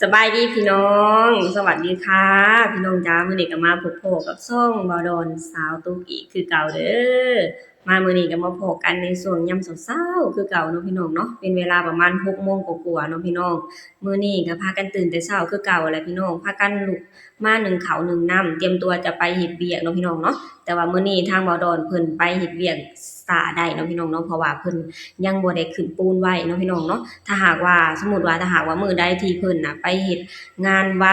สบายดีพี่น้อง สวัสดีค่ะพี่น้องจ้ามื้อนี้ก็มาพบพ้อกับช่องบ่าวดอนสาวตุ๊กอีกคือเก่าเด้อมามื้อนี้ก็มาพ้อกันในช่วงยามเช้าๆคือเก่าเนาะพี่น้องเนาะเป็นเวลาประมาณ6โมงกว่าๆเนาะพี่น้องมื้อนี้ก็พากันตื่นแต่เช้าคือเก่าแหละพี่น้องพากันลุกมานึ่งข้าวนึ่งน้ำเตรียมตัวจะไปเฮ็ดเวียกเนาะพี่น้องเนาะแต่ว่ามื้อนี้ทางบ่าวดอนเพิ่นไปเฮ็ดเวียกช้าได้เนาะพี่น้องเนาะเพราะว่าเพิ่นยังบ่ได้ขึ้นปูนไว้เนาะพี่น้องเนาะถ้าหากว่าสมมุติว่าถ้าหากว่ามื้อใดที่เพิ่นน่ะไปเฮ็ด งานไว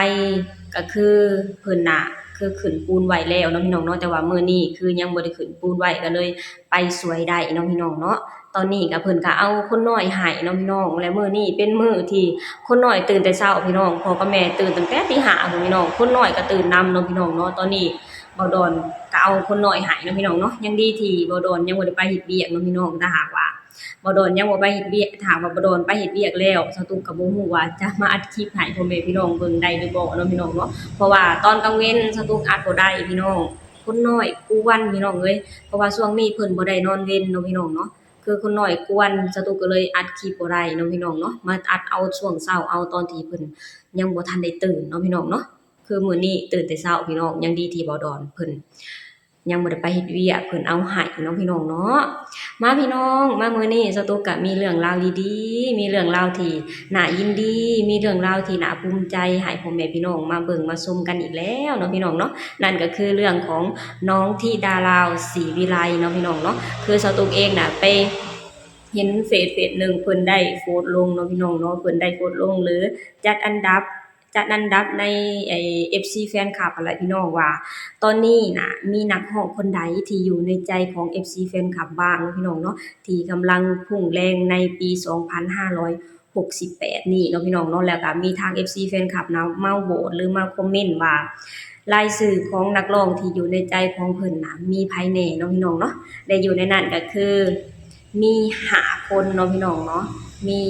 ก็คือเพิ่นน่ะคือขึ้นปูนไว้แล้วเนาะพี่น้องเนาะแต่ว่ามื้อนี้คือยังบ่ได้ขึ้นปูนไว้ก็เลยไปสวยได้เนาะพี่น้องเนาะตอนนี้ก็เพิ่นก็เอาคนน้อยให้เนาะพี่น้องและมื้อนี้เป็นมื้อที่คนน้อยตื่นแต่เช้าพี่น้องพ่อกับแม่ตื่นตั้งแต่ตีห้าพู้นพี่น้องคนน้อยก็ตื่นนำเนาะพี่น้องเนาะตอนนี้บ่ดอนก็เอาคนน้อยให้เนาะพี่น้องเนาะยังดีที่บ่ดอนยังบ่ได้ไปเฮ็ดเวียกเนาะพี่น้องถ้าหากว่า บ่โดนยังบ่ไปเฮ็ดเวียกถามว่าบ่โดนไปเฮ็ดเวียกแล้วสตุ้มก็บ่ฮู้ว่าจะมาอัดคลิปให้พ่อแม่พี่น้องเบิ่งได้หรือบ่เนาะพี่น้องเนาะเพราะว่าตอนกลางเว้นสตุ้มอัดบ่ได้พี่น้องคนน้อยกวนพี่น้องเอ้ยเพราะว่าช่วงนี้เพิ่นบ่ได้นอนเว้นเนาะพี่น้องเนาะคือคนน้อยกวนสตุ้มก็เลยอัดคลิปบ่ได้เนาะพี่น้องเนาะมาอัดเอาช่วงเช้าเอาตอนที่เพิ่นยังบ่ทันได้ตื่นเนาะพี่น้องเนาะคือมื้อนี้ตื่นแต่เช้าพี่น้องยังดีที่บ่ดอนเพิ่นยังบ่ได้ไปเฮ็ดเวียกเพิ่นเอาให้เนาะพี่น้องเนาะ มาพี่น้องมามื้อนี้สตุ๊กก็มีเรื่องราวดีๆมีเรื่องราวที่น่ายินดีมีเรื่องราวที่น่าภูมิใจให้พ่อแม่พี่น้องมาเบิ่งมาชมกันอีกแล้วเนาะพี่น้องเนาะนั่นก็คือเรื่องของน้องธิดาราวศรีวิไลเนาะพี่น้องเนาะคือสตุ๊กเองน่ะไปเห็นเฟซหนึ่งเพิ่นได้โพสต์ลงเนาะพี่น้องเนาะเพิ่นได้โพสต์ลงหรือจัดอันดับจัดอันดับในFC แฟนคลับนั่นแหละพี่น้องว่า ตอนนี้น่ะมีนักร้องคนใดที่อยู่ในใจของ FC แฟนคลับบ้างเนาะพี่น้องเนาะที่กำลังพุ่งแรงในปี2568นี้เนาะพี่น้องเนาะแล้วก็มีทาง FC แฟนคลับนะมาโหวตหรือมาคอมเมนต์ว่ารายชื่อของนักร้องที่อยู่ในใจของเพิ่นน่ะมีไผแหน่เนาะพี่น้องเนาะและอยู่ในนั้นก็คือมี5 คนเนาะพี่น้องเนาะมี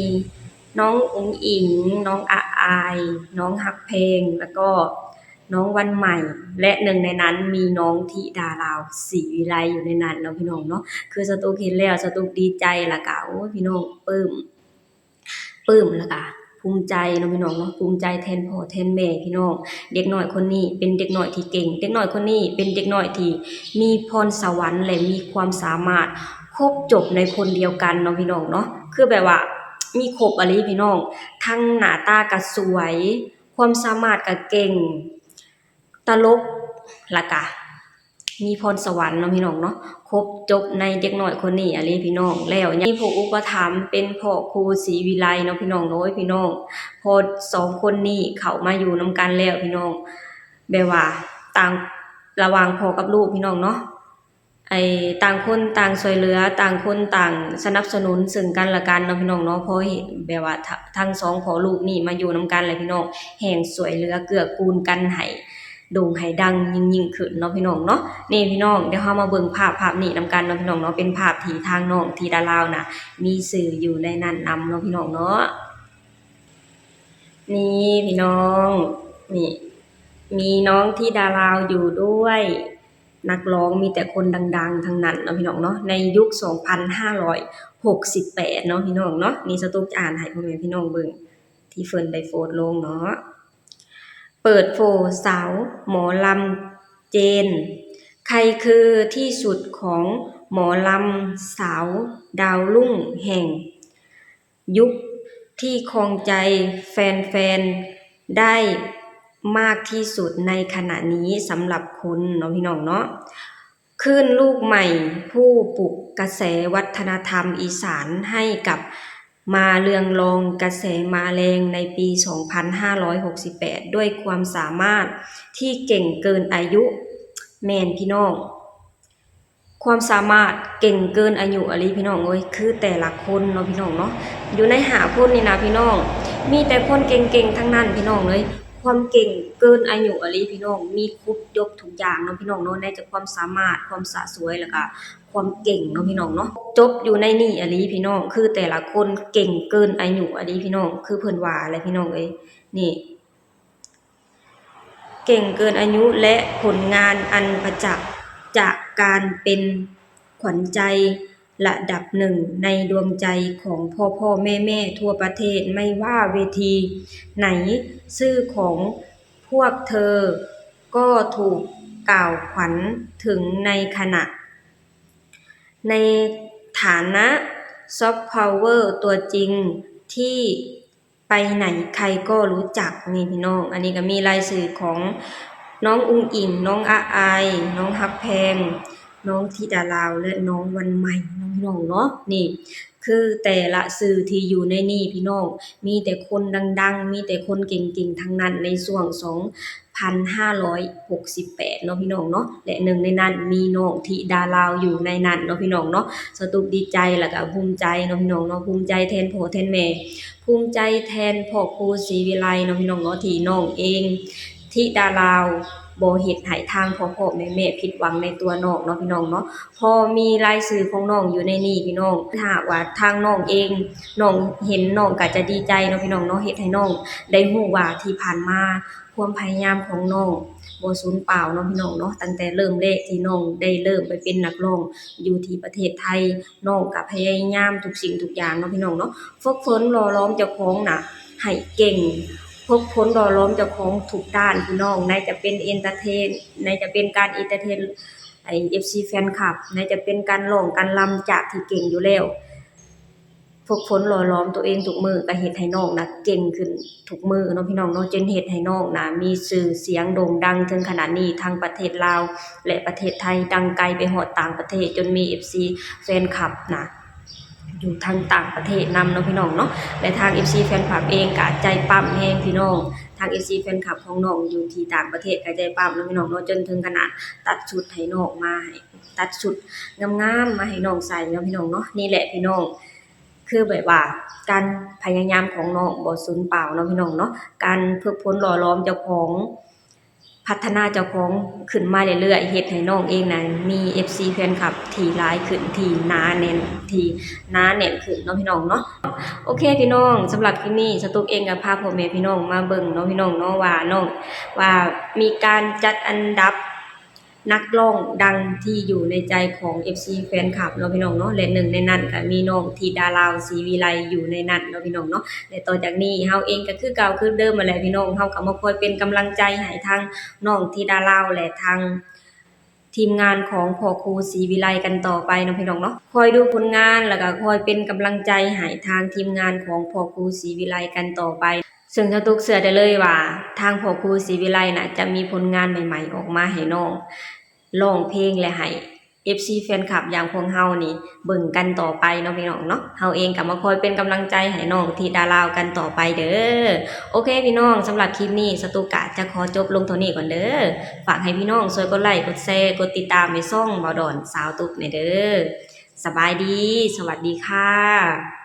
น้องอุ๋งอิ๋งน้องอายน้องฮักเพลงแล้วก็ น้องวันใหม่และหนึ่งในนั้นมีน้องธิดาราวศรีวิไลอยู่ในนั้นเนาะพี่น้องเนาะคือสตุ๊กเห็นแล้วสตุ๊กดีใจแล้วก็โอ้ยพี่น้องปลื้มแล้วก็ภูมิใจเนาะพี่น้องเนาะภูมิใจแทนพ่อแทนแม่พี่น้องเด็กน้อยคนนี้เป็นเด็กน้อยที่เก่งเด็กน้อยคนนี้เป็นเด็กน้อยที่มีพรสวรรค์และมีความสามารถครบจบในคนเดียวกันเนาะพี่น้องเนาะคือแบบว่ามีครบอะลีพี่น้องทั้งหน้าตาก็สวยความสามารถก็เก่ง ตลกแล้วก็มีพรสวรรค์เนาะพี่น้องเนาะครบจบในเด็กน้อยคนนี้อะลีพี่น้องแล้วยังมีผู้อุปถัมภ์เป็นพ่อครูศรีวิไลเนาะพี่น้องโอ้ยพี่น้องพอ2 คนนี้เข้ามาอยู่นำกันแล้วพี่น้องแบบว่าต่างระหว่างพ่อกับลูกพี่น้องเนาะต่างคนต่างช่วยเหลือต่างคนต่างสนับสนุนซึ่งกันและกันเนาะพี่น้องเนาะพอเห็นแบบว่าทั้ง2พ่อลูกนี่มาอยู่นำกันแล้วพี่น้องแฮ่งช่วยเหลือเกื้อกูลกันให้ โด่งให้ดังยิ่งขึ้นเนาะพี่น้องเนาะนี่พี่น้องเดี๋ยวเรามาเบิ่งภาพนี้นำกันเนาะพี่น้องเนาะเป็นภาพที่ทางน้องธิดาราวน่ะมีสื่ออยู่ในนั้นนำเนาะพี่น้องเนาะนี่พี่น้องนี่มีน้องธิดาราวอยู่ด้วยนักร้องมีแต่คนดังๆทั้งนั้นเนาะพี่น้องเนาะในยุค2568เนาะพี่น้องเนาะนี่สตุ๊กจะอ่านให้พ่อแม่พี่น้องเบิ่งที่เพิ่นได้โพสต์ลงเนาะ เปิดโผสาวหมอลำเจนใครคือที่สุดของหมอลำสาวดาวรุ่งแห่งยุคที่ครองใจแฟนๆได้มากที่สุดในขณะนี้สำหรับคุณเนาะพี่น้องเนาะคลื่นลูกใหม่ผู้ปลุกกระแสวัฒนธรรมอีสานให้กับ มาเรืองรองกระแสมาแรงในปี 2568 ด้วยความสามารถที่เก่งเกินอายุแม่นพี่น้องความสามารถเก่งเกินอายุอะลีพี่น้องเอ้ยคือแต่ละคนเนาะพี่น้องเนาะอยู่ใน5 คนนี่นะพี่น้องมีแต่คนเก่งๆทั้งนั้นพี่น้องเลยความเก่งเกินอายุอะลีพี่น้องมีครบยกทุกอย่างเนาะพี่น้องเนาะในจากความสามารถความสะสวยแล้วก็ความเก่งเนาะพี่น้องเนาะจบอยู่ในนี่อะลีพี่น้องคือแต่ละคนเก่งเกินอายุอะลีพี่น้องคือเพิ่นว่าแหละพี่น้องเอ้ยนี่เก่งเกินอายุและผลงานอันประจักษ์จากการเป็นขวัญใจ ระดับหนึ่งในดวงใจของพ่อแม่ทั่วประเทศไม่ว่าเวทีไหนชื่อของพวกเธอก็ถูกกล่าวขวัญถึงในฐานะซอฟต์พาวเวอร์ตัวจริงที่ไปไหนใครก็รู้จักนี่พี่น้องอันนี้ก็มีรายชื่อของน้องอุ๋งอิ๋งน้องอาอายน้องฮักแพงน้องธิดาลาวและน้องวันใหม่น้องพี่น้องเนาะนี่คือแต่ละสื่อที่อยู่ในนี่พี่น้องมีแต่คนดังๆมีแต่คนเก่งๆทั้งนั้นในช่วง2,568เนาะพี่น้องเนาะและหนึ่งในนั้นมีน้องธิดาลาวอยู่ในนั้นเนาะพี่น้องเนาะสตุกดีใจแล้วก็ภูมิใจเนาะพี่น้องเนาะภูมิใจแทนพ่อแทนแม่ภูมิใจแทนพ่อครูศรีวิไลเนาะพี่น้องเนาะที่น้องเองธิดาลาวบ่เฮ็ดให้ทางพ่อแม่ผิดหวังในตัวน้องเนาะพี่น้องเนาะพอมีรายชื่อของน้องอยู่ในนี้พี่น้องถ้าหากว่าทางน้องเองน้องเห็นน้องก็จะดีใจเนาะพี่น้องเนาะเฮ็ดให้น้องได้รู้ว่าที่ผ่านมาความพยายามของน้องบ่สูญเปล่าเนาะพี่น้องเนาะตั้งแต่เริ่มแรกที่น้องได้เริ่มไปเป็นนักร้องอยู่ที่ประเทศไทยน้องก็พยายามทุกสิ่งทุกอย่างเนาะพี่น้องเนาะฝึกฝนหล่อหลอมเจ้าของน่ะให้เก่งฝึกฝนหล่อหลอมเจ้าของทุกด้านพี่น้องไหนจะเป็นเอนเตอร์เทนไหนจะเป็นการเอนเตอร์เทนFC แฟนคลับไหนจะเป็นการร้องการรำจากที่เก่งอยู่แล้วฝึกฝนหล่อหลอมตัวเองทุกมื้อก็เฮ็ดให้น้องน่ะเก่งขึ้นทุกมื้อเนาะพี่น้องเนาะจนเฮ็ดให้น้องน่ะมีชื่อเสียงโด่งดังถึงขนาดนี้ทั้งประเทศลาวและประเทศไทยดังไกลไปฮอดต่างประเทศจนมี FC แฟนคลับน่ะอยู่ทางต่างประเทศนำเนาะพี่น้องเนาะและทาง FC แฟนคลับเองก็ใจปั้มแรงพี่น้องทาง FC แฟนคลับของน้องอยู่ที่ต่างประเทศก็ใจปั้มเนาะพี่น้องเนาะจนถึงขนาดตัดชุดให้น้องมาให้ตัดชุดงามๆมาให้น้องใส่เนาะพี่น้องเนาะนี่แหละพี่น้องคือแบบว่าการพยายามของน้องบ่สูญเปล่าเนาะพี่น้องเนาะการฝึกฝนหล่อหลอมเจ้าของพัฒนาเจ้าของขึ้นมาเรื่อยๆเฮ็ดให้น้องเองน่ะมี FC แฟนคลับที่หลายขึ้นที่หนาแน่นขึ้นเนาะพี่น้องเนาะโอเคพี่น้องสำหรับคลิปนี้สตุ๊กเองก็พาพ่อแม่พี่น้องมาเบิ่งเนาะพี่น้องเนาะว่ามีการจัดอันดับนักร้องดังที่อยู่ในใจของ FC แฟนคลับเนาะพี่น้องเนาะและหนึ่งในนั้นก็มีน้องธิดาลาวศรีวิไลอยู่ในนั้นเนาะพี่น้องเนาะและต่อจากนี้เฮาเองก็คือเก่าคือเดิมนั่นแหละพี่น้องเฮาก็มาคอยเป็นกำลังใจให้ทางน้องธิดาลาวและทางทีมงานของพ่อครูศรีวิไลกันต่อไปเนาะพี่น้องเนาะคอยดูผลงานแล้วก็คอยเป็นกำลังใจให้ทางทีมงานของพ่อครูศรีวิไลกันต่อไปซึ่งเจ้าตุ๊กเชื่อได้เลยว่าทางพ่อครูศรีวิไลน่ะจะมีผลงานใหม่ๆออกมาให้น้องร้องเพลงและให้ FC แฟนคลับอย่างพวกเฮานี่เบิ่งกันต่อไปเนาะพี่น้องเนาะเฮาเองก็มาคอยเป็นกำลังใจให้น้องธิดาลาวกันต่อไปเด้อโอเคพี่น้องสำหรับคลิปนี้สตุกะจะขอจบลงเท่านี้ก่อนเด้อฝากให้พี่น้องช่วยกดไลค์กดแชร์กดติดตามให้ช่องบ่าวดอนสาวตุ๊กหน่อยเด้อสบายดีสวัสดีค่ะ